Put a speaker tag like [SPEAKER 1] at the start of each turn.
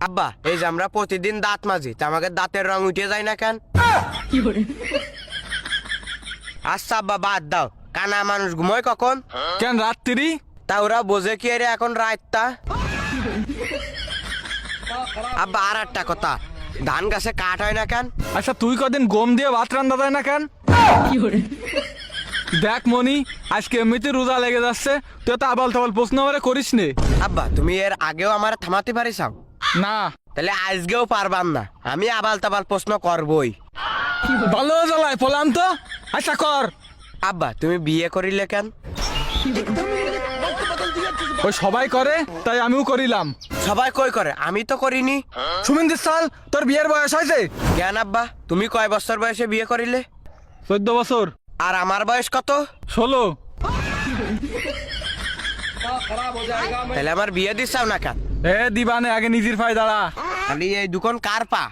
[SPEAKER 1] আব্বা এই যে আমরা প্রতিদিন দাঁত মাজি তা আমাকে দাঁতের রং উঠে যায় না কেন? আচ্ছা আব্বা বাদ দাও, কানা মানুষ ঘুমোয় কখন?
[SPEAKER 2] কেন রাত্রি?
[SPEAKER 1] তা ওরা বোঝে কি রে এখন রাতটা? আব্বা আর একটা কথা, ধান গাছে কাঠ হয় না কেন?
[SPEAKER 2] আচ্ছা তুই কদিন গম দিয়ে ভাত রান্না যায় না কেন? দেখ মনি, আজকে এমনিতে রোজা লেগে যাচ্ছে, তুই তো আবাল তাবাল প্রশ্ন আমারে করিস নে।
[SPEAKER 1] আব্বা তুমি এর আগেও আমার থামাতে পারিসাও?
[SPEAKER 2] না।
[SPEAKER 1] তাহলে আজকেও পারবাম না, আমি আবাল তাবাল প্রশ্ন করবই।
[SPEAKER 2] ভালো জ্বালায় পলাম তো। আচ্ছা কর।
[SPEAKER 1] আব্বা তুমি বিয়ে করিলে কেন?
[SPEAKER 2] ওই সবাই করে তাই আমিও করিলাম।
[SPEAKER 1] সবাই কই করে, আমি তো করিনি।
[SPEAKER 2] সুমিন্দির সাল তোর বিয়ের বয়স হয়েছে?
[SPEAKER 1] কেন আব্বা তুমি কয় বছর বয়সে বিয়ে করিলে?
[SPEAKER 2] 14 বছর।
[SPEAKER 1] আর আমার বয়স কত?
[SPEAKER 2] 16।
[SPEAKER 1] তাহলে আমার বিয়ে দিছাও না কেন?
[SPEAKER 2] এ দিবানে, আগে নিজের পায়ে দাঁড়া।
[SPEAKER 1] খালি এই দুখন কার পা?